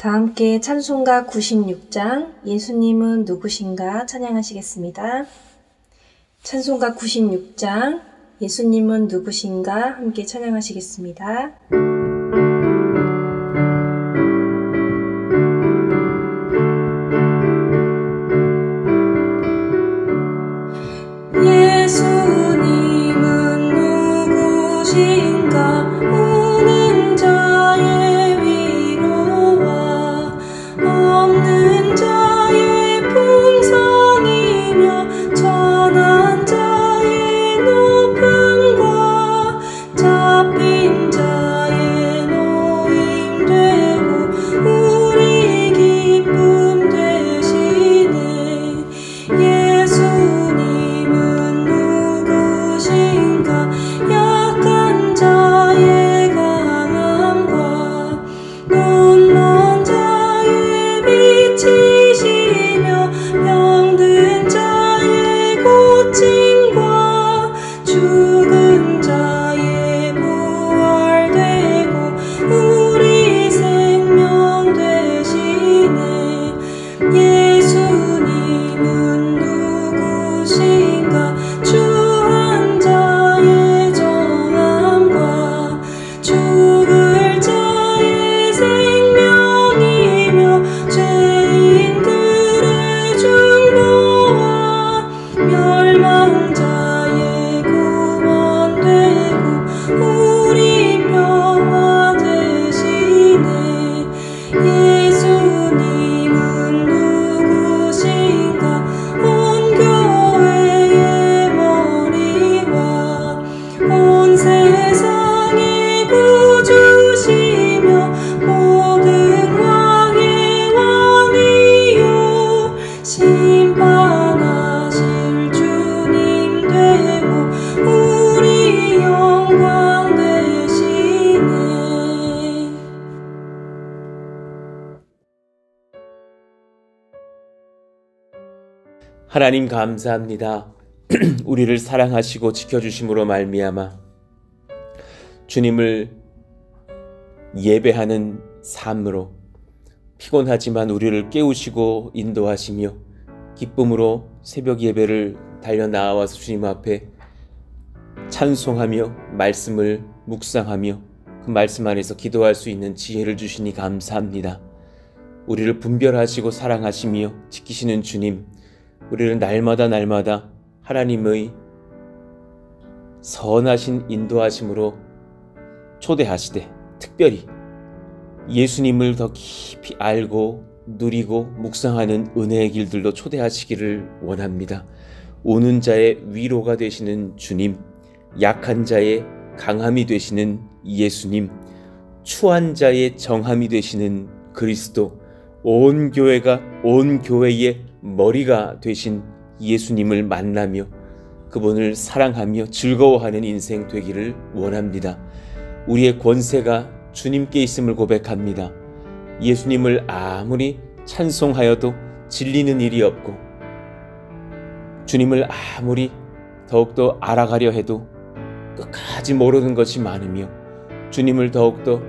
다 함께 찬송가 96장 예수님은 누구신가 찬양하시겠습니다. 찬송가 96장 예수님은 누구신가 함께 찬양하시겠습니다. 예수님은 누구신가 우는 자의 위로와 없는 자의 풍성이며 천한 자의 높음과 잡힌 자의 노임 되고 우리 기쁨 되시네. 예수님은 누구신가 약한 자의 강함과 눈먼 자의 빛이시며 병든 자의 고침과 죽은 자의 부활되고 우리 생명 되시네. 예수님은 누구신가 주한 자의 정함과 죽을 자의 생명이며 죄인들의 중보와 멸망자의 구원되고 우리 평화 되시네. 예수님은 누구신가 온 교회의 머리와 온 세상의 구주시며 모든 왕의 왕이요 심판하실 주님 되고 우리 영광 되시네. 하나님 감사합니다. 우리를 사랑하시고 지켜주심으로 말미암아 주님을 예배하는 삶으로 피곤하지만 우리를 깨우시고 인도하시며 기쁨으로 새벽 예배를 달려 나와서 주님 앞에 찬송하며 말씀을 묵상하며 그 말씀 안에서 기도할 수 있는 지혜를 주시니 감사합니다. 우리를 분별하시고 사랑하시며 지키시는 주님, 우리를 날마다 하나님의 선하신 인도하심으로 초대하시되 특별히 예수님을 더 깊이 알고 누리고 묵상하는 은혜의 길들로 초대하시기를 원합니다. 오는 자의 위로가 되시는 주님, 약한 자의 강함이 되시는 예수님, 추한 자의 정함이 되시는 그리스도, 온 교회가 온 교회의 머리가 되신 예수님을 만나며 그분을 사랑하며 즐거워하는 인생 되기를 원합니다. 우리의 권세가 주님께 있음을 고백합니다. 예수님을 아무리 찬송하여도 질리는 일이 없고 주님을 아무리 더욱더 알아가려 해도 끝까지 모르는 것이 많으며 주님을 더욱더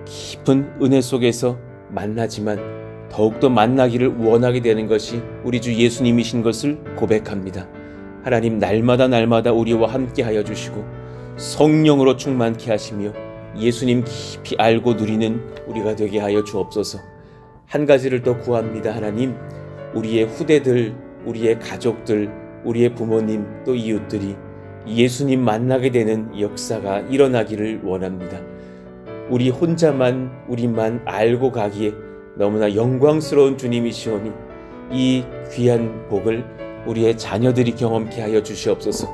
깊은 은혜 속에서 만나지만 더욱더 만나기를 원하게 되는 것이 우리 주 예수님이신 것을 고백합니다. 하나님 날마다 우리와 함께 하여 주시고 성령으로 충만케 하시며 예수님 깊이 알고 누리는 우리가 되게 하여 주옵소서. 한 가지를 더 구합니다. 하나님, 우리의 후대들, 우리의 가족들, 우리의 부모님 또 이웃들이 예수님 만나게 되는 역사가 일어나기를 원합니다. 우리 혼자만 우리만 알고 가기에 너무나 영광스러운 주님이시오니 이 귀한 복을 우리의 자녀들이 경험케 하여 주시옵소서.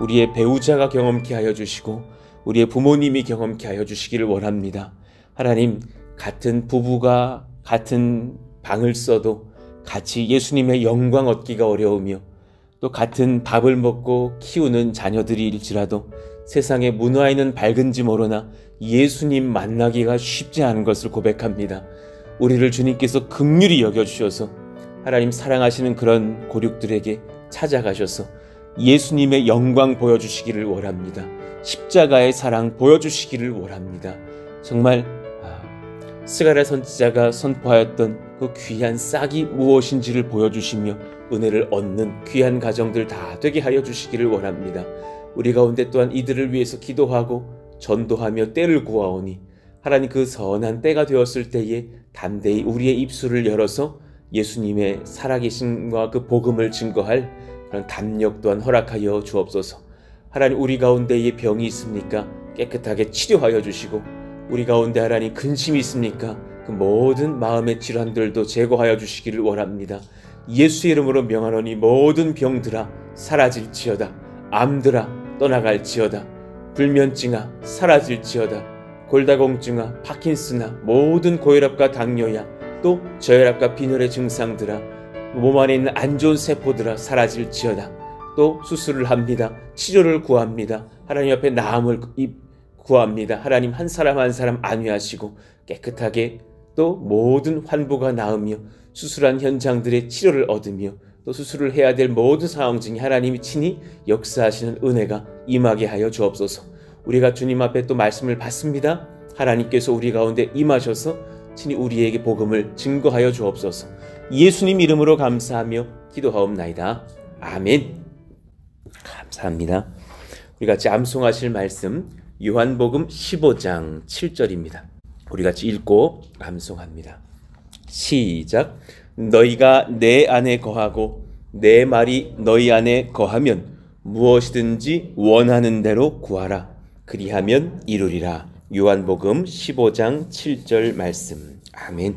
우리의 배우자가 경험케 하여 주시고 우리의 부모님이 경험케 하여 주시기를 원합니다. 하나님, 같은 부부가 같은 방을 써도 같이 예수님의 영광 얻기가 어려우며 또 같은 밥을 먹고 키우는 자녀들일지라도 세상의 문화에는 밝은지 모르나 예수님 만나기가 쉽지 않은 것을 고백합니다. 우리를 주님께서 긍휼히 여겨주셔서 하나님 사랑하시는 그런 고륙들에게 찾아가셔서 예수님의 영광 보여주시기를 원합니다. 십자가의 사랑 보여주시기를 원합니다. 정말 스가랴 선지자가 선포하였던 그 귀한 싹이 무엇인지를 보여주시며 은혜를 얻는 귀한 가정들 다 되게 하여 주시기를 원합니다. 우리 가운데 또한 이들을 위해서 기도하고 전도하며 때를 구하오니 하나님 그 선한 때가 되었을 때에 담대히 우리의 입술을 열어서 예수님의 살아계심과 그 복음을 증거할 그런 담력 또한 허락하여 주옵소서. 하나님 우리 가운데에 병이 있습니까? 깨끗하게 치료하여 주시고 우리 가운데 하나님 근심이 있습니까? 그 모든 마음의 질환들도 제거하여 주시기를 원합니다. 예수의 이름으로 명하노니 모든 병들아 사라질지어다. 암들아 떠나갈지어다. 불면증아 사라질지어다. 골다공증아 파킨슨아 모든 고혈압과 당뇨야 또 저혈압과 빈혈의 증상들아 몸 안에 있는 안 좋은 세포들아 사라질지어다. 또 수술을 합니다. 치료를 구합니다. 하나님 앞에 나음을 구합니다. 하나님 한 사람 한 사람 안위하시고 깨끗하게 또 모든 환부가 나으며 수술한 현장들의 치료를 얻으며 또 수술을 해야 될 모든 상황 중에 하나님이 친히 역사하시는 은혜가 임하게 하여 주옵소서. 우리가 주님 앞에 또 말씀을 받습니다. 하나님께서 우리 가운데 임하셔서 친히 우리에게 복음을 증거하여 주옵소서. 예수님 이름으로 감사하며 기도하옵나이다. 아멘. 감사합니다. 우리 같이 암송하실 말씀 요한복음 15장 7절입니다. 우리 같이 읽고 암송합니다. 시작. 너희가 내 안에 거하고 내 말이 너희 안에 거하면 무엇이든지 원하는 대로 구하라. 그리하면 이루리라. 요한복음 15장 7절 말씀. 아멘.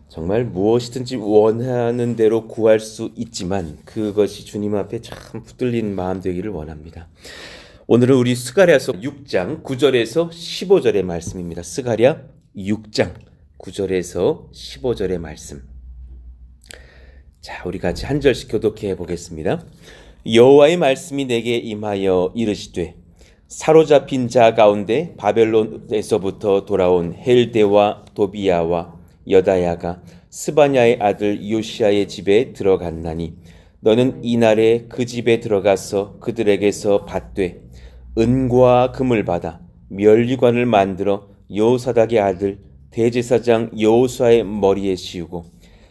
정말 무엇이든지 원하는 대로 구할 수 있지만 그것이 주님 앞에 참 붙들린 마음 되기를 원합니다. 오늘은 우리 스가랴서 6장 9절에서 15절의 말씀입니다. 스가랴 6장 9절에서 15절의 말씀. 자, 우리 같이 한 절씩 교독해 보겠습니다. 여호와의 말씀이 내게 임하여 이르시되 사로잡힌 자 가운데 바벨론에서부터 돌아온 헬데와 도비야와 여다야가 스바냐의 아들 요시야의 집에 들어갔나니 너는 이날에 그 집에 들어가서 그들에게서 받되 은과 금을 받아 면류관을 만들어 여호사닥의 아들 대제사장 여호수아의 머리에 씌우고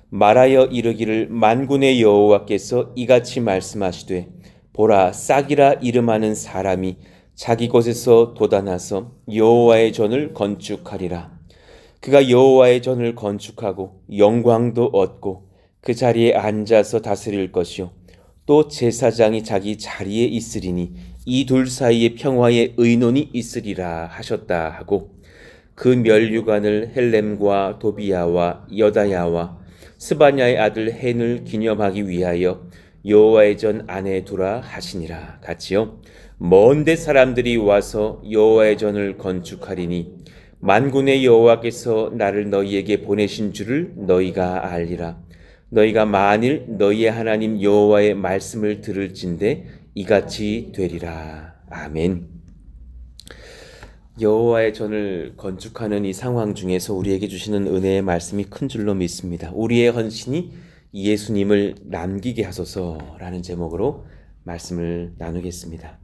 말하여 이르기를 만군의 여호와께서 이같이 말씀하시되 보라 싹이라 이름하는 사람이 자기 곳에서 돋아나서 여호와의 전을 건축하리라. 그가 여호와의 전을 건축하고 영광도 얻고 그 자리에 앉아서 다스릴 것이요 또 제사장이 자기 자리에 있으리니 이 둘 사이에 평화의 의논이 있으리라 하셨다 하고 그 면류관을 헬렘과 도비야와 여다야와 스바냐의 아들 헨을 기념하기 위하여 여호와의 전 안에 두라 하시니라. 같이요. 먼데 사람들이 와서 여호와의 전을 건축하리니 만군의 여호와께서 나를 너희에게 보내신 줄을 너희가 알리라. 너희가 만일 너희의 하나님 여호와의 말씀을 들을진대 이같이 되리라. 아멘. 여호와의 전을 건축하는 이 상황 중에서 우리에게 주시는 은혜의 말씀이 큰 줄로 믿습니다. 우리의 헌신이 예수님을 남기게 하소서라는 제목으로 말씀을 나누겠습니다.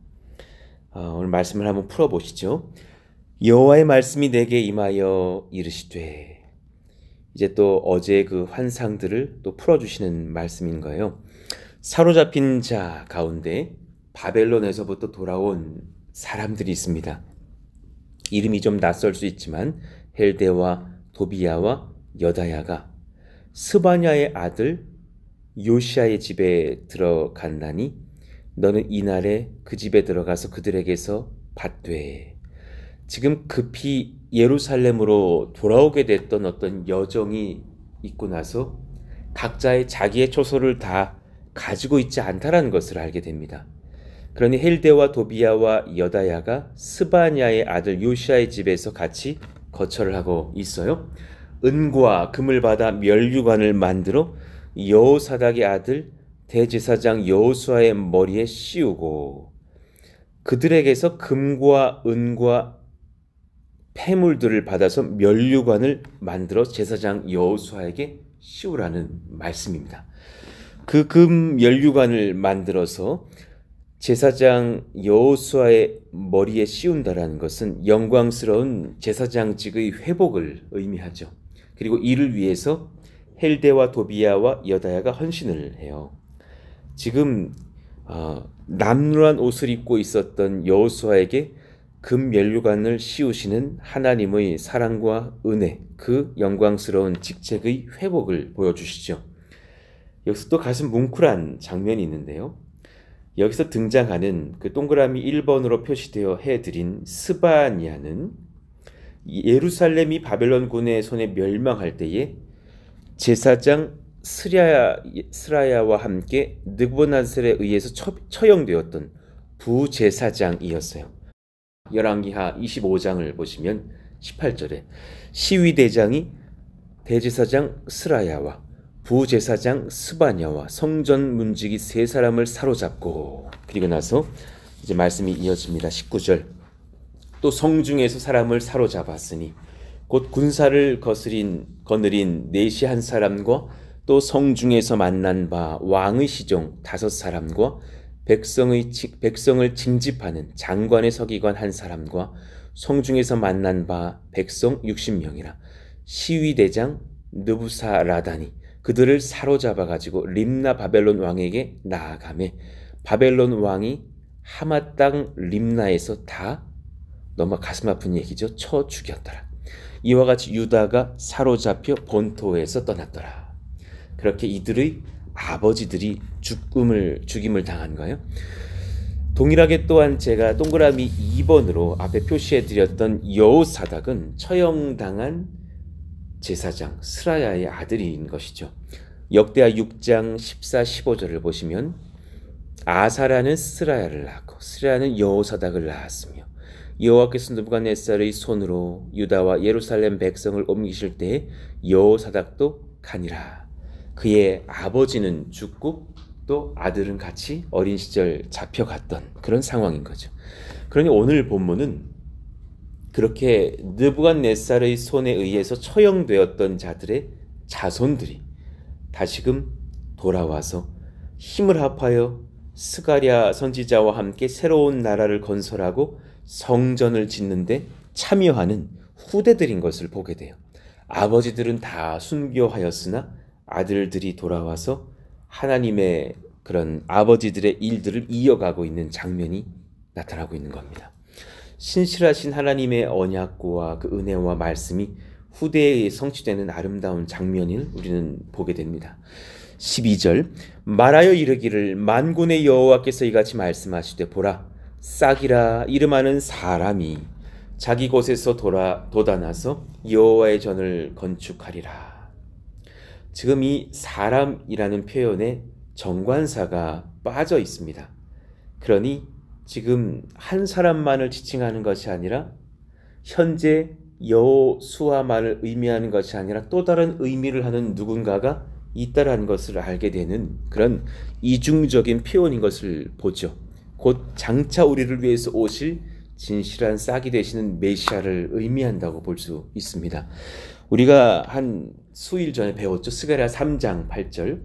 오늘 말씀을 한번 풀어보시죠. 여호와의 말씀이 내게 임하여 이르시되, 이제 또 어제 그 환상들을 또 풀어주시는 말씀인 거예요. 사로잡힌 자 가운데 바벨론에서부터 돌아온 사람들이 있습니다. 이름이 좀 낯설 수 있지만 헬데와 도비야와 여다야가 스바냐의 아들 요시야의 집에 들어간다니 너는 이날에 그 집에 들어가서 그들에게서 받되. 지금 급히 예루살렘으로 돌아오게 됐던 어떤 여정이 있고 나서 각자의 자기의 초소를 다 가지고 있지 않다라는 것을 알게 됩니다. 그러니 헬데와 도비야와 여다야가 스바냐의 아들 요시야의 집에서 같이 거처를 하고 있어요. 은과 금을 받아 면류관을 만들어 여호사닥의 아들 대제사장 여호수아의 머리에 씌우고 그들에게서 금과 은과 폐물들을 받아서 면류관을 만들어 제사장 여호수아에게 씌우라는 말씀입니다. 그 금 면류관을 만들어서 제사장 여호수아의 머리에 씌운다라는 것은 영광스러운 제사장직의 회복을 의미하죠. 그리고 이를 위해서 헬데와 도비야와 여다야가 헌신을 해요. 지금 남루한 옷을 입고 있었던 여호수아에게 금 면류관을 씌우시는 하나님의 사랑과 은혜, 그 영광스러운 직책의 회복을 보여주시죠. 여기서 또 가슴 뭉클한 장면이 있는데요. 여기서 등장하는 그 동그라미 1번으로 표시되어 해드린 스바냐는 예루살렘이 바벨론군의 손에 멸망할 때에 제사장 스라야와 함께 느부갓네살에 의해서 처형되었던 부제사장이었어요. 열왕기하 25장을 보시면 18절에 시위대장이 대제사장 스라야와 부제사장 스바냐와 성전 문지기 세 사람을 사로잡고, 그리고 나서 이제 말씀이 이어집니다. 19절. 또 성중에서 사람을 사로잡았으니 곧 군사를 거느린 내시 한 사람과 또 성중에서 만난 바 왕의 시종 5사람과 백성을 징집하는 장관의 서기관 1사람과 성중에서 만난 바 백성 60명이라 시위대장 느부사라단이 그들을 사로잡아 가지고 림나 바벨론 왕에게 나아가매 바벨론 왕이 하마 땅 림나에서 다, 너무 가슴 아픈 얘기죠, 쳐 죽였더라. 이와 같이 유다가 사로잡혀 본토에서 떠났더라. 그렇게 이들의 아버지들이 죽임을 당한 거예요. 동일하게 또한 제가 동그라미 2번으로 앞에 표시해 드렸던 여호사닥은 처형당한 제사장 스라야의 아들인 것이죠. 역대하 6장 14, 15절을 보시면 아사라는 스라야를 낳고 스라야는 여호사닥을 낳았으며 여호와께서 느부갓네살의 손으로 유다와 예루살렘 백성을 옮기실 때에 여호사닥도 가니라. 그의 아버지는 죽고 또 아들은 같이 어린 시절 잡혀갔던 그런 상황인 거죠. 그러니 오늘 본문은 그렇게 느부갓네살의 손에 의해서 처형되었던 자들의 자손들이 다시금 돌아와서 힘을 합하여 스가랴 선지자와 함께 새로운 나라를 건설하고 성전을 짓는데 참여하는 후대들인 것을 보게 돼요. 아버지들은 다 순교하였으나 아들들이 돌아와서 하나님의 그런 아버지들의 일들을 이어가고 있는 장면이 나타나고 있는 겁니다. 신실하신 하나님의 언약과 그 은혜와 말씀이 후대에 성취되는 아름다운 장면을 우리는 보게 됩니다. 12절 말하여 이르기를 만군의 여호와께서 이같이 말씀하시되 보라 싹이라 이름하는 사람이 자기 곳에서 돋아나서 여호와의 전을 건축하리라. 지금 이 사람이라는 표현에 정관사가 빠져 있습니다. 그러니 지금 한 사람만을 지칭하는 것이 아니라 현재 여호수아만을 의미하는 것이 아니라 또 다른 의미를 하는 누군가가 있다라는 것을 알게 되는 그런 이중적인 표현인 것을 보죠. 곧 장차 우리를 위해서 오실 진실한 싹이 되시는 메시아를 의미한다고 볼 수 있습니다. 우리가 한 수일 전에 배웠죠. 스가랴 3장 8절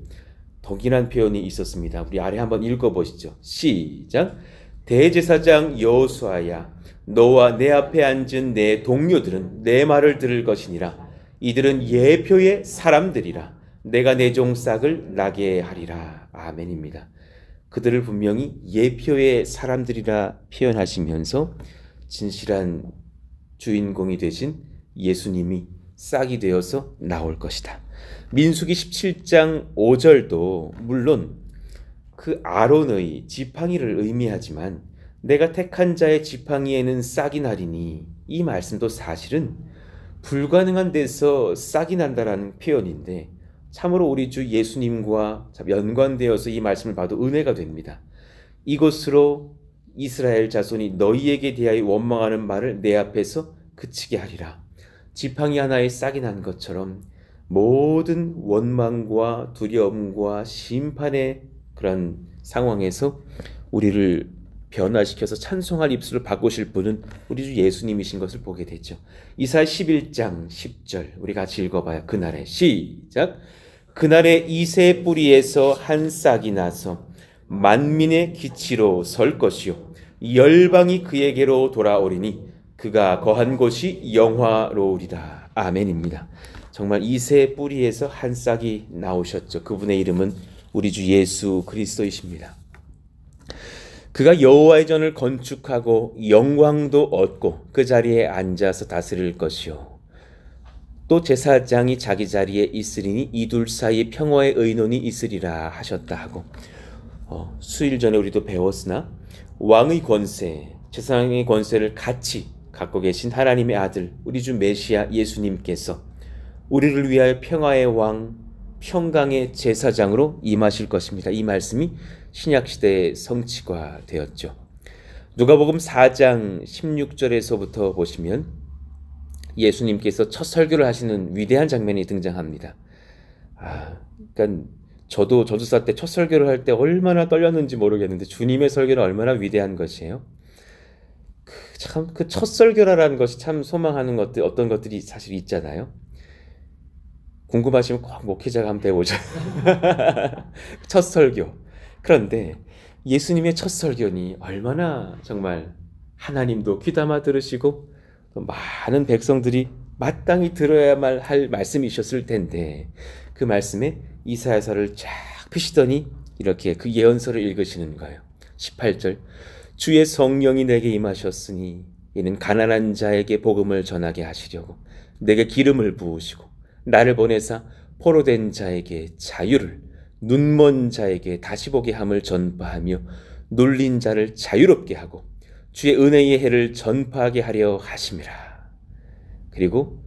동일한 표현이 있었습니다. 우리 아래 한번 읽어보시죠. 시작. 대제사장 여호수아야 너와 내 앞에 앉은 내 동료들은 내 말을 들을 것이니라. 이들은 예표의 사람들이라. 내가 내 종 싹을 나게 하리라. 아멘입니다. 그들을 분명히 예표의 사람들이라 표현하시면서 진실한 주인공이 되신 예수님이 싹이 되어서 나올 것이다. 민수기 17장 5절도 물론 그 아론의 지팡이를 의미하지만 내가 택한 자의 지팡이에는 싹이 나리니 이 말씀도 사실은 불가능한 데서 싹이 난다라는 표현인데 참으로 우리 주 예수님과 연관되어서 이 말씀을 봐도 은혜가 됩니다. 이것으로 이스라엘 자손이 너희에게 대하여 원망하는 말을 내 앞에서 그치게 하리라. 지팡이 하나에 싹이 난 것처럼 모든 원망과 두려움과 심판의 그런 상황에서 우리를 변화시켜서 찬송할 입술을 바꾸실 분은 우리 주 예수님이신 것을 보게 되죠. 이사야 11장 10절 우리 같이 읽어봐요. 그날에 시작. 그날에 이새 뿌리에서 한 싹이 나서 만민의 기치로 설 것이요 열방이 그에게로 돌아오리니 그가 거한 곳이 영화로우리라. 아멘입니다. 정말 이새 뿌리에서 한 싹이 나오셨죠. 그분의 이름은 우리 주 예수 그리스도이십니다. 그가 여호와의 전을 건축하고 영광도 얻고 그 자리에 앉아서 다스릴 것이요 또 제사장이 자기 자리에 있으리니 이 둘 사이에 평화의 의논이 있으리라 하셨다 하고 수일 전에 우리도 배웠으나 왕의 권세, 제사장의 권세를 같이 갖고 계신 하나님의 아들 우리 주 메시아 예수님께서 우리를 위하여 평화의 왕, 평강의 제사장으로 임하실 것입니다. 이 말씀이 신약시대의 성취가 되었죠. 누가복음 4장 16절에서부터 보시면 예수님께서 첫 설교를 하시는 위대한 장면이 등장합니다. 그러니까 저도 저주사 때 첫 설교를 할 때 얼마나 떨렸는지 모르겠는데 주님의 설교는 얼마나 위대한 것이에요. 참 그 첫 설교라는 것이 참 소망하는 것들 어떤 것들이 사실 있잖아요. 궁금하시면 꼭 목회자가 한번 배워보죠. 첫 설교. 그런데 예수님의 첫 설교니 얼마나 정말 하나님도 귀담아 들으시고 많은 백성들이 마땅히 들어야만 할 말씀이셨을 텐데 그 말씀에 이사야서를 쫙 펴시더니 이렇게 그 예언서를 읽으시는 거예요. 18절 주의 성령이 내게 임하셨으니 이는 가난한 자에게 복음을 전하게 하시려고 내게 기름을 부으시고 나를 보내사 포로된 자에게 자유를 눈먼 자에게 다시 보게 함을 전파하며 눌린 자를 자유롭게 하고 주의 은혜의 해를 전파하게 하려 하심이라. 그리고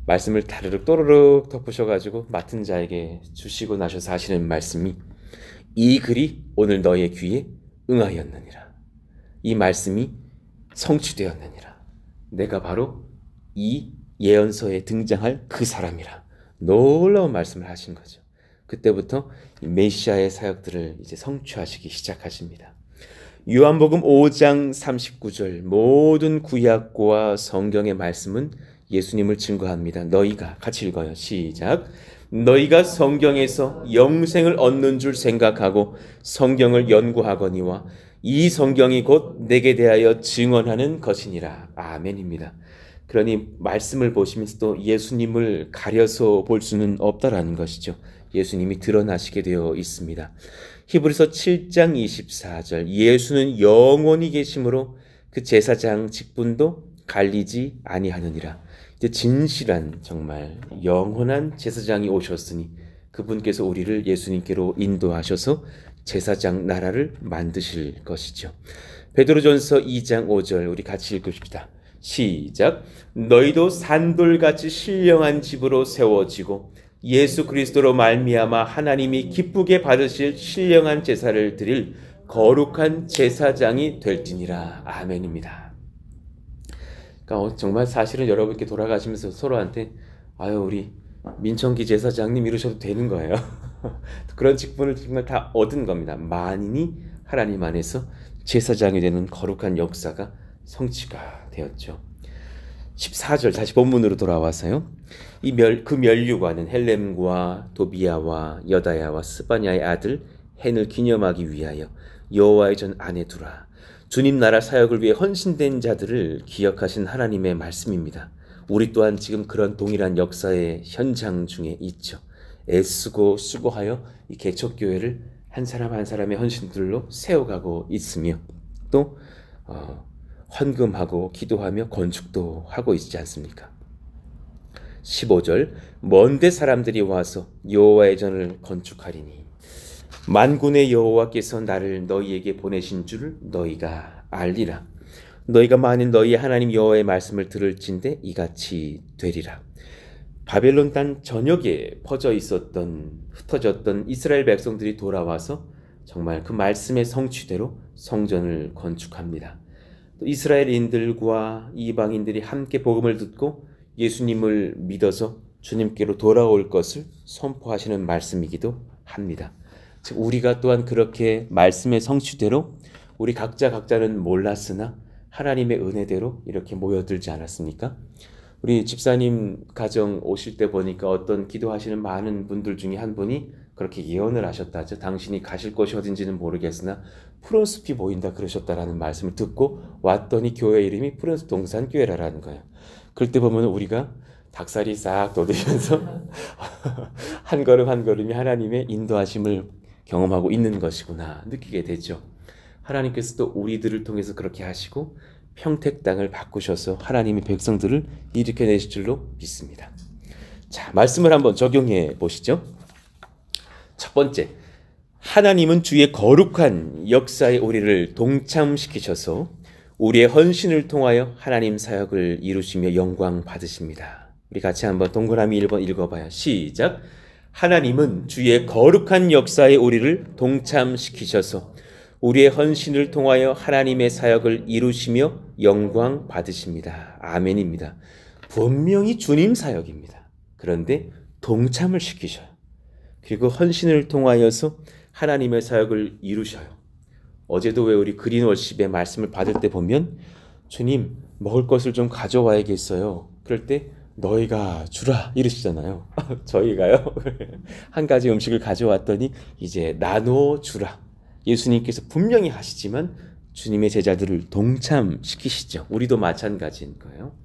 말씀을 다르륵 또르륵 덮으셔가지고 맡은 자에게 주시고 나셔서 하시는 말씀이 이 글이 오늘 너의 귀에 응하였느니라. 이 말씀이 성취되었느니라. 내가 바로 이 예언서에 등장할 그 사람이라. 놀라운 말씀을 하신 거죠. 그때부터 메시아의 사역들을 이제 성취하시기 시작하십니다. 요한복음 5장 39절 모든 구약과 성경의 말씀은 예수님을 증거합니다. 너희가 같이 읽어요. 시작. 너희가 성경에서 영생을 얻는 줄 생각하고 성경을 연구하거니와 이 성경이 곧 내게 대하여 증언하는 것이니라. 아멘입니다. 그러니 말씀을 보시면서 또 예수님을 가려서 볼 수는 없다라는 것이죠. 예수님이 드러나시게 되어 있습니다. 히브리서 7장 24절 예수는 영원히 계심으로 그 제사장 직분도 갈리지 아니하느니라. 이제 진실한 정말 영원한 제사장이 오셨으니 그분께서 우리를 예수님께로 인도하셔서 제사장 나라를 만드실 것이죠. 베드로전서 2장 5절 우리 같이 읽읍시다. 시작. 너희도 산돌같이 신령한 집으로 세워지고 예수 그리스도로 말미암아 하나님이 기쁘게 받으실 신령한 제사를 드릴 거룩한 제사장이 될지니라. 아멘입니다. 그러니까 정말 사실은 여러분께 돌아가시면서 서로한테 우리 민청기 제사장님 이러셔도 되는 거예요. 그런 직분을 정말 다 얻은 겁니다. 만인이 하나님 안에서 제사장이 되는 거룩한 역사가 성취가 되었죠. 14절 다시 본문으로 돌아와서요. 그 면류관은 헬렘과 도비야와 여다야와 스바냐의 아들 헨을 기념하기 위하여 여호와의 전 안에 두라. 주님 나라 사역을 위해 헌신된 자들을 기억하신 하나님의 말씀입니다. 우리 또한 지금 그런 동일한 역사의 현장 중에 있죠. 애쓰고 수고하여 이 개척교회를 한 사람 한 사람의 헌신들로 세워가고 있으며 또 헌금하고 기도하며 건축도 하고 있지 않습니까? 15절 먼데 사람들이 와서 여호와의 전을 건축하리니 만군의 여호와께서 나를 너희에게 보내신 줄을 너희가 알리라. 너희가 만일 너희 하나님 여호와의 말씀을 들을진대 이같이 되리라. 바벨론 땅 전역에 흩어졌던 이스라엘 백성들이 돌아와서 정말 그 말씀의 성취대로 성전을 건축합니다. 또 이스라엘인들과 이방인들이 함께 복음을 듣고 예수님을 믿어서 주님께로 돌아올 것을 선포하시는 말씀이기도 합니다. 즉 우리가 또한 그렇게 말씀의 성취대로 우리 각자는 몰랐으나 하나님의 은혜대로 이렇게 모여들지 않았습니까? 우리 집사님 가정 오실 때 보니까 어떤 기도하시는 많은 분들 중에 한 분이 그렇게 예언을 하셨다죠. 당신이 가실 곳이 어딘지는 모르겠으나 푸른 숲이 보인다 그러셨다라는 말씀을 듣고 왔더니 교회 이름이 푸른 숲 동산교회라는 거예요. 그럴 때 보면 우리가 닭살이 싹 돋으면서 한 걸음 한 걸음이 하나님의 인도하심을 경험하고 있는 것이구나 느끼게 되죠. 하나님께서 또 우리들을 통해서 그렇게 하시고 평택 땅을 바꾸셔서 하나님의 백성들을 일으켜내실 줄로 믿습니다. 자, 말씀을 한번 적용해 보시죠. 첫 번째, 하나님은 주의 거룩한 역사에 우리를 동참시키셔서 우리의 헌신을 통하여 하나님 사역을 이루시며 영광 받으십니다. 우리 같이 한번 동그라미 1번 읽어봐요. 시작. 하나님은 주의 거룩한 역사에 우리를 동참시키셔서 우리의 헌신을 통하여 하나님의 사역을 이루시며 영광 받으십니다. 아멘입니다. 분명히 주님 사역입니다. 그런데 동참을 시키셔요. 그리고 헌신을 통하여서 하나님의 사역을 이루셔요. 어제도 왜 우리 그린월십의 말씀을 받을 때 보면 주님 먹을 것을 좀 가져와야겠어요. 그럴 때 너희가 주라 이러시잖아요. 저희가요. 한 가지 음식을 가져왔더니 이제 나눠 주라. 예수님께서 분명히 하시지만 주님의 제자들을 동참시키시죠. 우리도 마찬가지인 거예요.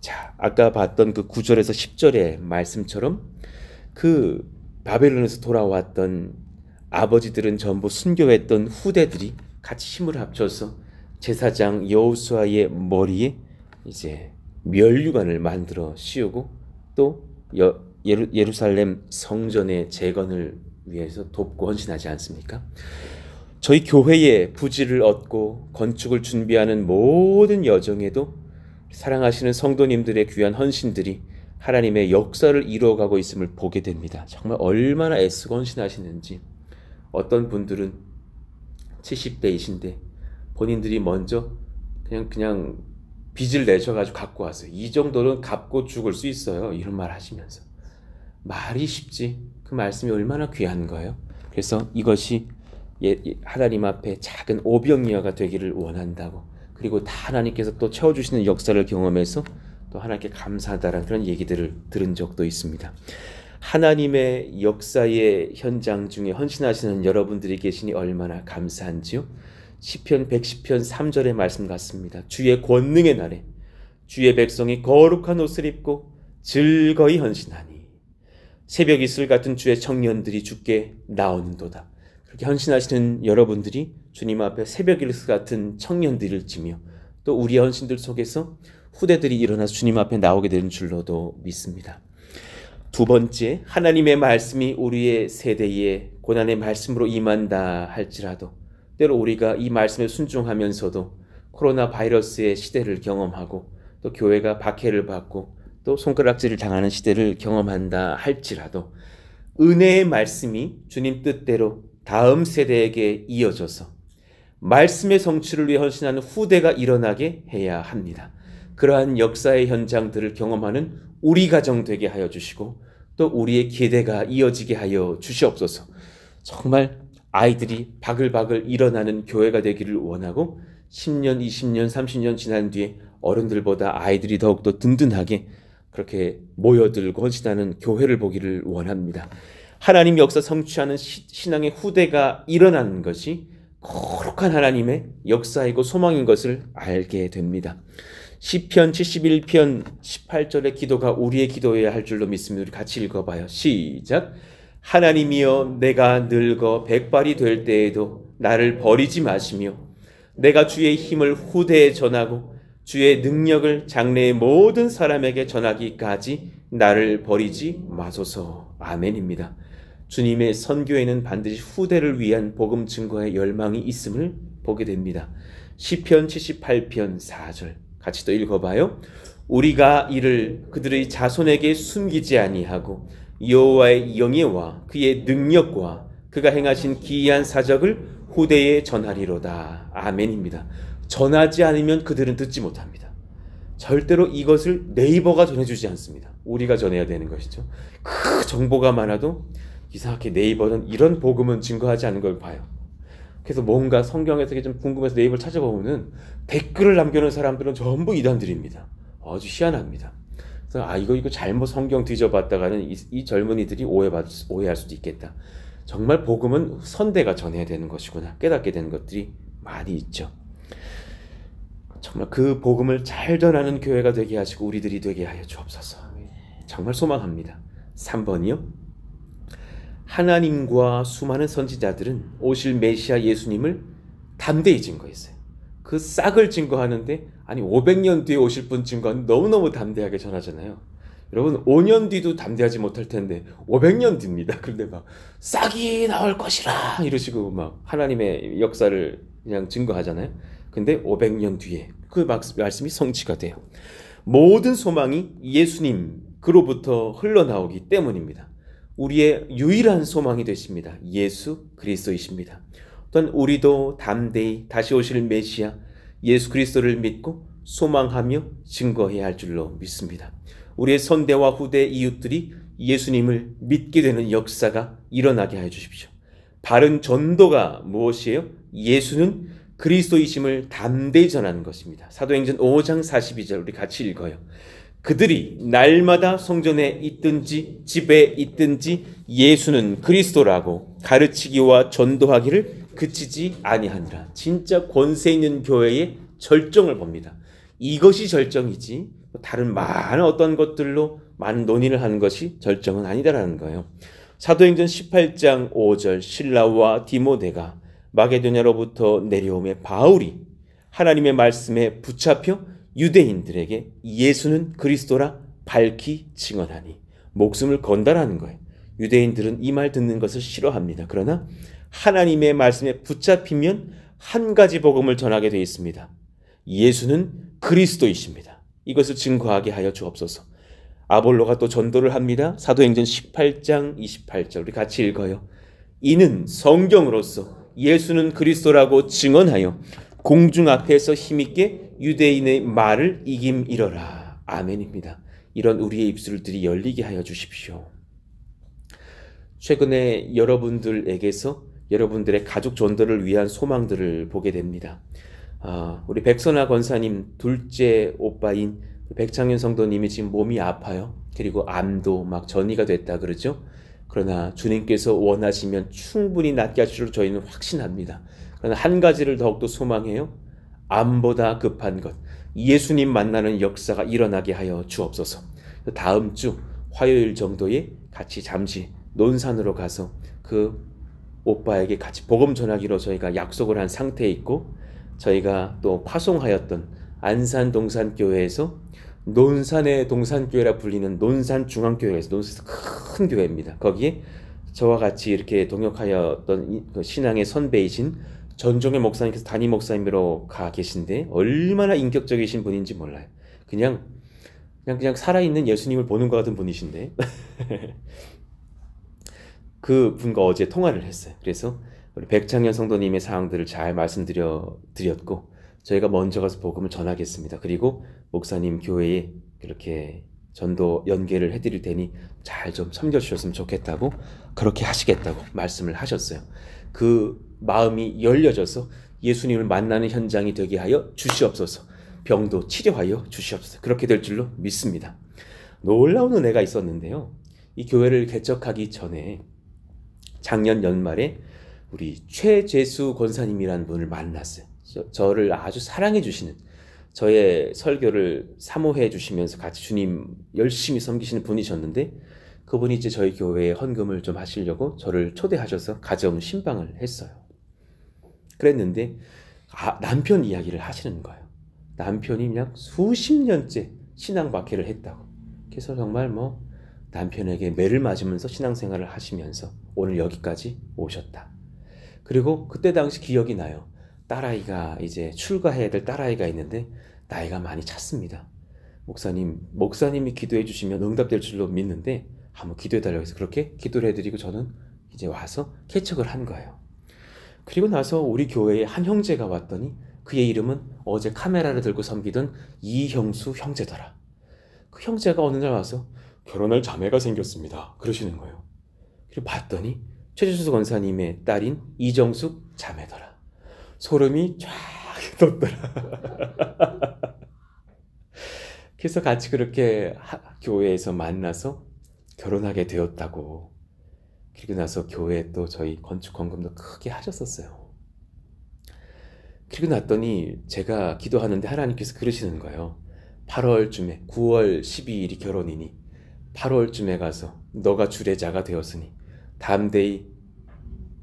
자, 아까 봤던 그 9절에서 10절의 말씀처럼 그 바벨론에서 돌아왔던 아버지들은 전부 순교했던 후대들이 같이 힘을 합쳐서 제사장 여호수아의 머리에 이제 멸류관을 만들어 씌우고 또 예루살렘 성전의 재건을 위해서 돕고 헌신하지 않습니까? 저희 교회의 부지를 얻고 건축을 준비하는 모든 여정에도 사랑하시는 성도님들의 귀한 헌신들이 하나님의 역사를 이루어가고 있음을 보게 됩니다. 정말 얼마나 애쓰고 헌신하시는지. 어떤 분들은 70대이신데 본인들이 먼저 그냥 빚을 내셔가지고 갖고 왔어요. 이 정도는 갚고 죽을 수 있어요. 이런 말 하시면서. 말이 쉽지. 그 말씀이 얼마나 귀한 거예요. 그래서 이것이 하나님 앞에 작은 오병이어가 되기를 원한다고. 그리고 다 하나님께서 또 채워주시는 역사를 경험해서 또 하나님께 감사하다라는 그런 얘기들을 들은 적도 있습니다. 하나님의 역사의 현장 중에 헌신하시는 여러분들이 계시니 얼마나 감사한지요. 시편 110편 3절의 말씀 같습니다. 주의 권능의 날에 주의 백성이 거룩한 옷을 입고 즐거이 헌신하니 새벽 이슬 같은 주의 청년들이 주께 나오는도다. 그렇게 헌신하시는 여러분들이 주님 앞에 새벽 이슬 같은 청년들을 지며 또 우리의 헌신들 속에서 후대들이 일어나서 주님 앞에 나오게 되는 줄로도 믿습니다. 두 번째, 하나님의 말씀이 우리의 세대에 고난의 말씀으로 임한다 할지라도 때로 우리가 이 말씀에 순종하면서도 코로나 바이러스의 시대를 경험하고 또 교회가 박해를 받고 또 손가락질을 당하는 시대를 경험한다 할지라도 은혜의 말씀이 주님 뜻대로 다음 세대에게 이어져서 말씀의 성취를 위해 헌신하는 후대가 일어나게 해야 합니다. 그러한 역사의 현장들을 경험하는 우리 가정 되게 하여 주시고 또 우리의 기대가 이어지게 하여 주시옵소서. 정말 아이들이 바글바글 일어나는 교회가 되기를 원하고 10년, 20년, 30년 지난 뒤에 어른들보다 아이들이 더욱더 든든하게 그렇게 모여들고 헌신하는 교회를 보기를 원합니다. 하나님 역사 성취하는 신앙의 후대가 일어나는 것이 거룩한 하나님의 역사이고 소망인 것을 알게 됩니다. 시편 71편 18절의 기도가 우리의 기도여야 할 줄로 믿습니다. 우리 같이 읽어봐요. 시작. 하나님이여 내가 늙어 백발이 될 때에도 나를 버리지 마시며 내가 주의 힘을 후대에 전하고 주의 능력을 장래의 모든 사람에게 전하기까지 나를 버리지 마소서. 아멘입니다. 주님의 선교에는 반드시 후대를 위한 복음 증거의 열망이 있음을 보게 됩니다. 시편 78편 4절 같이 또 읽어봐요. 우리가 이를 그들의 자손에게 숨기지 아니하고 여호와의 영예와 그의 능력과 그가 행하신 기이한 사적을 후대에 전하리로다. 아멘입니다. 전하지 않으면 그들은 듣지 못합니다. 절대로 이것을 네이버가 전해주지 않습니다. 우리가 전해야 되는 것이죠. 그 정보가 많아도 이상하게 네이버는 이런 복음은 증거하지 않는 걸 봐요. 그래서 뭔가 성경에서 좀 궁금해서 네이버를 찾아보면 댓글을 남겨놓은 사람들은 전부 이단들입니다. 아주 희한합니다. 그래서 그래서 이거 잘못 성경 뒤져봤다가는 이 젊은이들이 오해할 수도 있겠다. 정말 복음은 선대가 전해야 되는 것이구나 깨닫게 되는 것들이 많이 있죠. 정말 그 복음을 잘 전하는 교회가 되게 하시고 우리들이 되게 하여 주옵소서. 정말 소망합니다. 3번이요. 하나님과 수많은 선지자들은 오실 메시아 예수님을 담대히 증거했어요. 그 싹을 증거하는데 500년 뒤에 오실 분 증거는 너무너무 담대하게 전하잖아요. 여러분 5년 뒤도 담대하지 못할 텐데 500년 뒤입니다. 그런데 막 싹이 나올 것이라 이러시고 막 하나님의 역사를 그냥 증거하잖아요. 근데 500년 뒤에 그 말씀이 성취가 돼요. 모든 소망이 예수님 그로부터 흘러나오기 때문입니다. 우리의 유일한 소망이 되십니다. 예수 그리스도이십니다. 또한 우리도 담대히 다시 오실 메시아 예수 그리스도를 믿고 소망하며 증거해야 할 줄로 믿습니다. 우리의 선대와 후대 이웃들이 예수님을 믿게 되는 역사가 일어나게 하여 주십시오. 바른 전도가 무엇이에요? 예수는 그리스도이심을 담대히 전하는 것입니다. 사도행전 5장 42절 우리 같이 읽어요. 그들이 날마다 성전에 있든지 집에 있든지 예수는 그리스도라고 가르치기와 전도하기를 그치지 아니하니라. 진짜 권세 있는 교회의 절정을 봅니다. 이것이 절정이지 다른 많은 어떤 것들로 많은 논의를 하는 것이 절정은 아니다라는 거예요. 사도행전 18장 5절 실라와 디모데가 마게도냐로부터 내려오매 바울이 하나님의 말씀에 붙잡혀 유대인들에게 예수는 그리스도라 밝히 증언하니 목숨을 건다라는 거예요. 유대인들은 이 말 듣는 것을 싫어합니다. 그러나 하나님의 말씀에 붙잡히면 한 가지 복음을 전하게 되어 있습니다. 예수는 그리스도이십니다. 이것을 증거하게 하여 주옵소서. 아볼로가 또 전도를 합니다. 사도행전 18장 28절 우리 같이 읽어요. 이는 성경으로서 예수는 그리스도라고 증언하여 공중 앞에서 힘있게 유대인의 말을 이김이러라. 아멘입니다. 이런 우리의 입술들이 열리게 하여 주십시오. 최근에 여러분들에게서 여러분들의 가족 전도를 위한 소망들을 보게 됩니다. 우리 백선아 권사님 둘째 오빠인 백창현 성도님이 지금 몸이 아파요. 그리고 암도 막 전이가 됐다 그러죠. 그러나 주님께서 원하시면 충분히 낫게 하실 줄 저희는 확신합니다. 그러나 한 가지를 더욱더 소망해요. 암보다 급한 것, 예수님 만나는 역사가 일어나게 하여 주옵소서. 다음 주 화요일 정도에 같이 잠시 논산으로 가서 그 오빠에게 같이 복음 전하기로 저희가 약속을 한 상태에 있고, 저희가 또 파송하였던 안산 동산교회에서 논산의 동산교회라 불리는 논산중앙교회에서, 논산에서 큰 교회입니다. 거기에 저와 같이 이렇게 동역하였던 신앙의 선배이신 전종의 목사님께서 담임 목사님으로 가 계신데 얼마나 인격적이신 분인지 몰라요. 그냥 살아있는 예수님을 보는 것 같은 분이신데 그 분과 어제 통화를 했어요. 그래서 우리 백창현 성도님의 사항들을 잘 말씀드렸고, 저희가 먼저 가서 복음을 전하겠습니다. 그리고 목사님 교회에 그렇게 전도 연계를 해드릴 테니 잘 좀 섬겨주셨으면 좋겠다고, 그렇게 하시겠다고 말씀을 하셨어요. 그 마음이 열려져서 예수님을 만나는 현장이 되게 하여 주시옵소서. 병도 치료하여 주시옵소서. 그렇게 될 줄로 믿습니다. 놀라운 은혜가 있었는데요. 이 교회를 개척하기 전에 작년 연말에 우리 최재수 권사님이라는 분을 만났어요. 저를 아주 사랑해 주시는, 저의 설교를 사모해 주시면서 같이 주님 열심히 섬기시는 분이셨는데, 그분이 이제 저희 교회에 헌금을 좀 하시려고 저를 초대하셔서 가정 신방을 했어요. 그랬는데 남편 이야기를 하시는 거예요. 남편이 그냥 수십 년째 신앙 박해를 했다고. 그래서 정말 남편에게 매를 맞으면서 신앙생활을 하시면서 오늘 여기까지 오셨다. 그리고 그때 당시 기억이 나요. 딸아이가 이제 출가해야 될 딸아이가 있는데 나이가 많이 찼습니다. 목사님이 기도해 주시면 응답될 줄로 믿는데 한번 기도해 달라고 해서 그렇게 기도를 해드리고 저는 이제 와서 개척을 한 거예요. 그리고 나서 우리 교회에 한 형제가 왔더니 그의 이름은 어제 카메라를 들고 섬기던 이형수 형제더라. 그 형제가 어느 날 와서 결혼할 자매가 생겼습니다 그러시는 거예요. 그리고 봤더니 최재수 권사님의 딸인 이정숙 자매더라. 소름이 쫙 돋더라. 그래서 같이 그렇게 교회에서 만나서 결혼하게 되었다고. 그리고 나서 교회에 또 저희 건축 헌금도 크게 하셨었어요. 그리고 났더니 제가 기도하는데 하나님께서 그러시는 거예요. 8월쯤에 9월 12일이 결혼이니 8월쯤에 가서 너가 주례자가 되었으니 다음 데이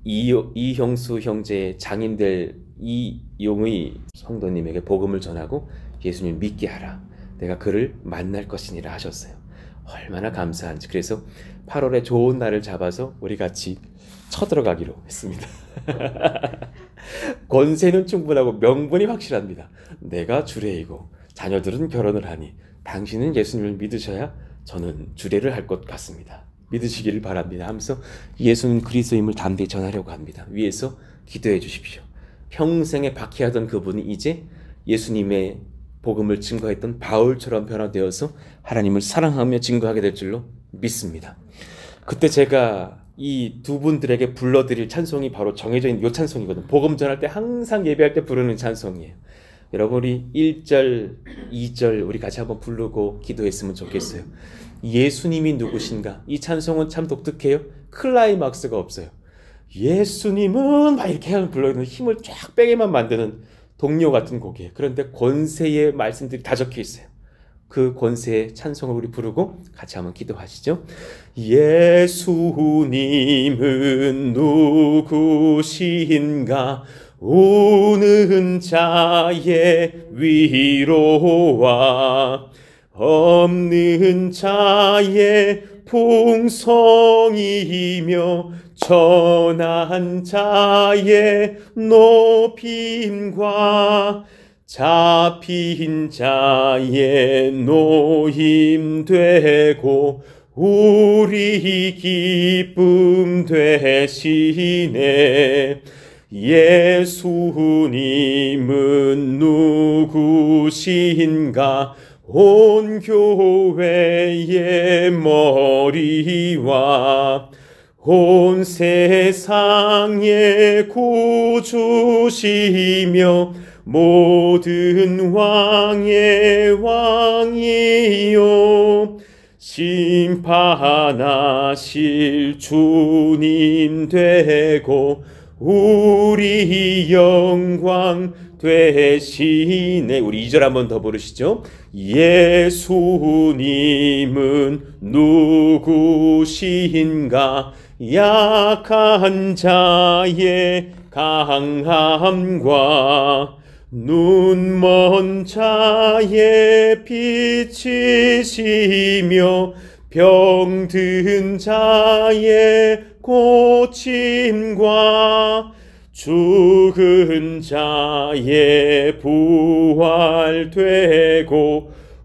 이형수 형제의 장인들 이용의 성도님에게 복음을 전하고 예수님 믿게 하라. 내가 그를 만날 것이니라 하셨어요. 얼마나 감사한지. 그래서 8월에 좋은 날을 잡아서 우리 같이 쳐들어가기로 했습니다. 권세는 충분하고 명분이 확실합니다. 내가 주례이고 자녀들은 결혼을 하니 당신은 예수님을 믿으셔야 저는 주례를 할 것 같습니다. 믿으시기를 바랍니다 하면서 예수는 그리스도임을 담대히 전하려고 합니다. 위에서 기도해 주십시오. 평생에 박해하던 그분이 이제 예수님의 복음을 증거했던 바울처럼 변화되어서 하나님을 사랑하며 증거하게 될 줄로 믿습니다. 그때 제가 이 두 분들에게 불러드릴 찬송이 바로 정해져 있는 이 찬송이거든요. 복음 전할 때 항상 예배할 때 부르는 찬송이에요. 여러분 우리 1절, 2절 우리 같이 한번 부르고 기도했으면 좋겠어요. 예수님이 누구신가? 이 찬송은 참 독특해요. 클라이막스가 없어요. 예수님은 막 이렇게 하면 불러있는 힘을 쫙 빼게만 만드는 동요 같은 곡이에요. 그런데 권세의 말씀들이 다 적혀 있어요. 그 권세의 찬송을 우리 부르고 같이 한번 기도하시죠. 예수님은 누구신가? 오는 자의 위로와 없는 자의 풍성이며 전한 자의 높임과 잡힌 자의 노임 되고 우리 기쁨 되시네. 예수님은 누구신가? 온 교회의 머리와 온 세상의 구주시며 모든 왕의 왕이요 심판하실 주님 되고 우리 영광 되시네. 우리 2절 한번 더 부르시죠. 예수님은 누구신가? 약한 자의 강함과 눈먼 자의 빛이시며 병든 자의 고침과 죽은 자의 부활되고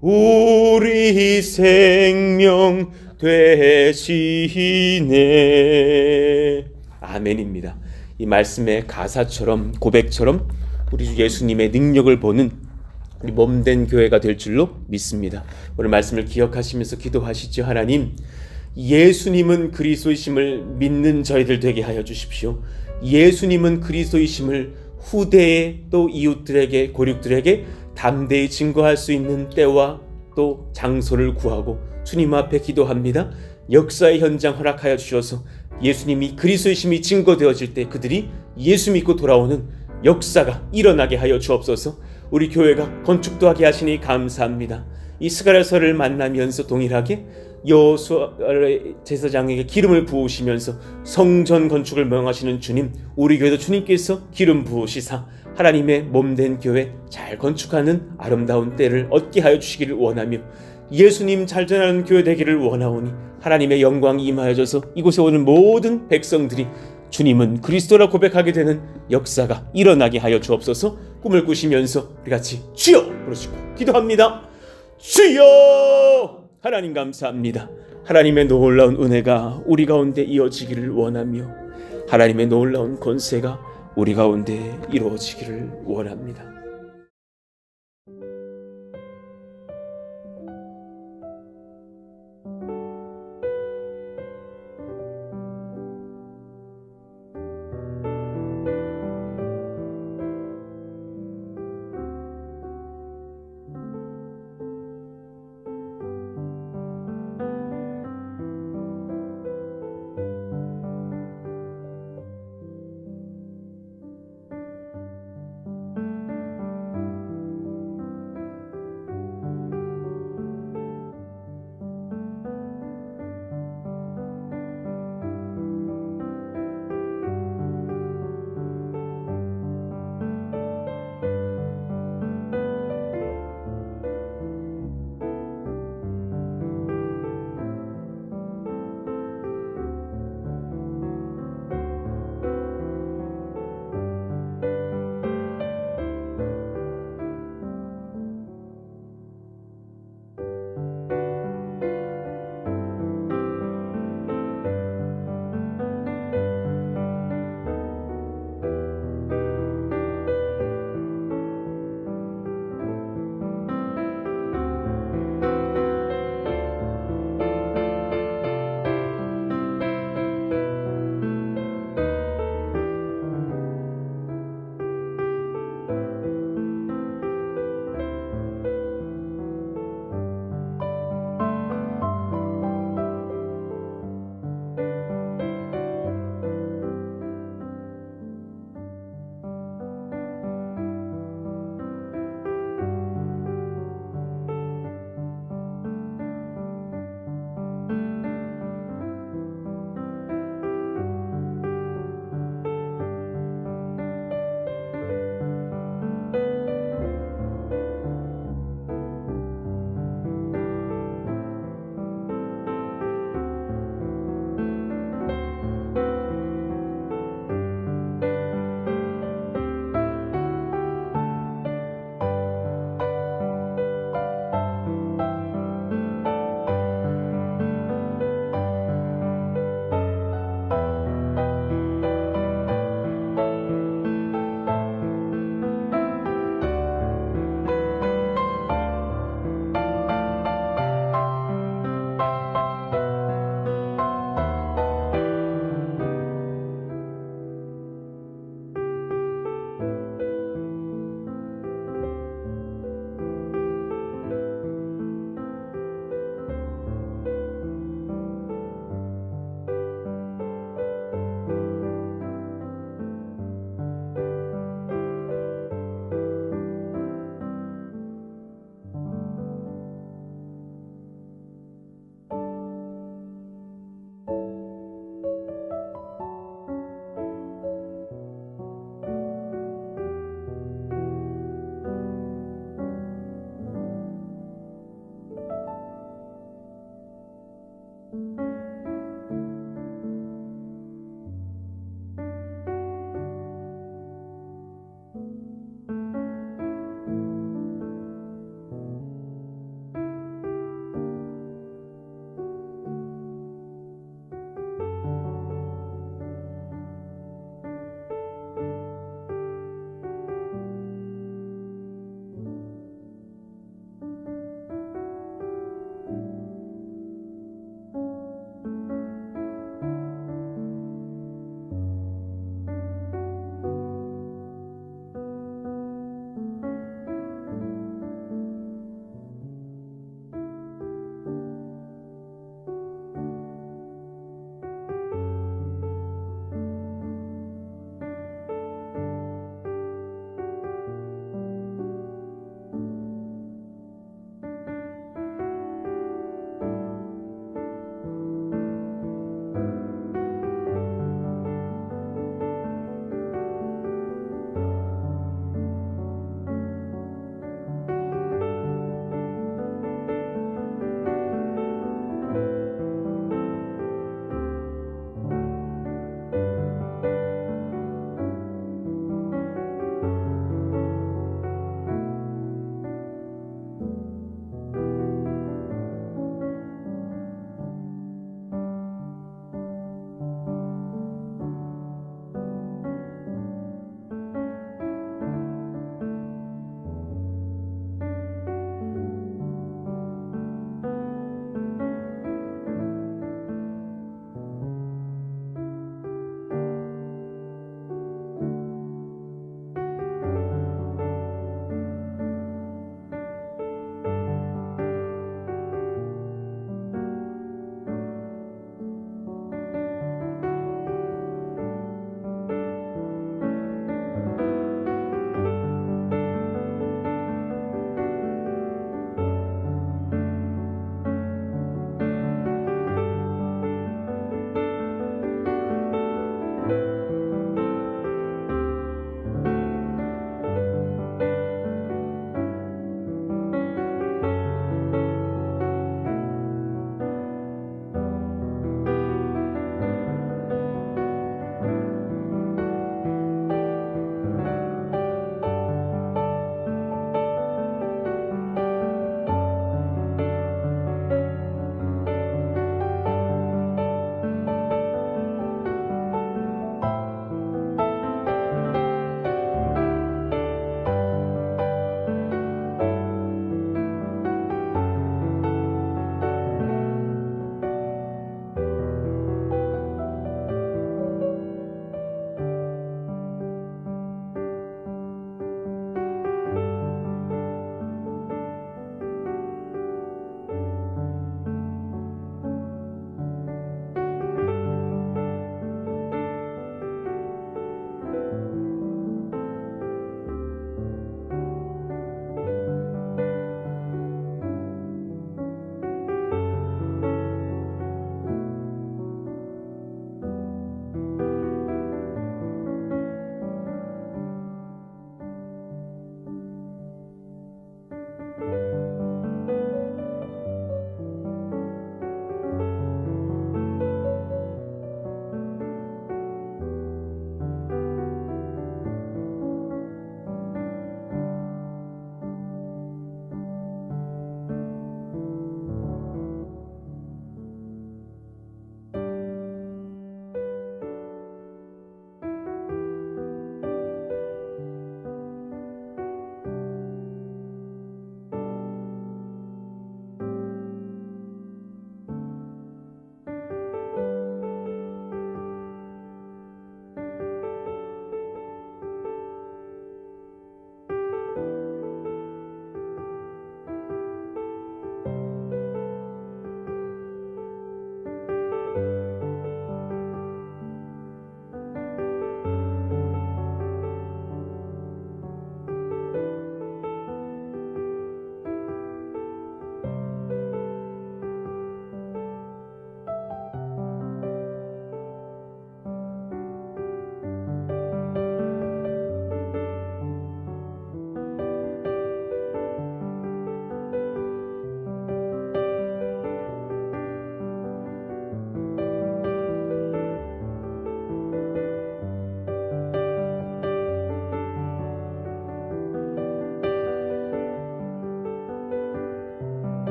우리 생명 되시네. 아멘입니다. 이 말씀의 가사처럼 고백처럼 우리 주 예수님의 능력을 보는 우리 몸된 교회가 될 줄로 믿습니다. 오늘 말씀을 기억하시면서 기도하시죠. 하나님, 예수님은 그리스도이심을 믿는 저희들 되게 하여 주십시오. 예수님은 그리스도이심을 후대에 또 이웃들에게 고륙들에게 담대히 증거할 수 있는 때와 또 장소를 구하고 주님 앞에 기도합니다. 역사의 현장 허락하여 주셔서 예수님이 그리스도이심이 증거되어질 때 그들이 예수 믿고 돌아오는 역사가 일어나게 하여 주옵소서. 우리 교회가 건축도 하게 하시니 감사합니다. 이 스가랴서를 만나면서 동일하게 여호수아 제사장에게 기름을 부으시면서 성전 건축을 명하시는 주님, 우리 교회도 주님께서 기름 부으시사 하나님의 몸된 교회 잘 건축하는 아름다운 때를 얻게 하여 주시기를 원하며 예수님 잘 전하는 교회 되기를 원하오니 하나님의 영광이 임하여져서 이곳에 오는 모든 백성들이 주님은 그리스도라 고백하게 되는 역사가 일어나게 하여 주옵소서. 꿈을 꾸시면서 우리 같이 주여 부르시고 기도합니다. 주여! 하나님 감사합니다. 하나님의 놀라운 은혜가 우리 가운데 이어지기를 원하며 하나님의 놀라운 권세가 우리 가운데 이루어지기를 원합니다.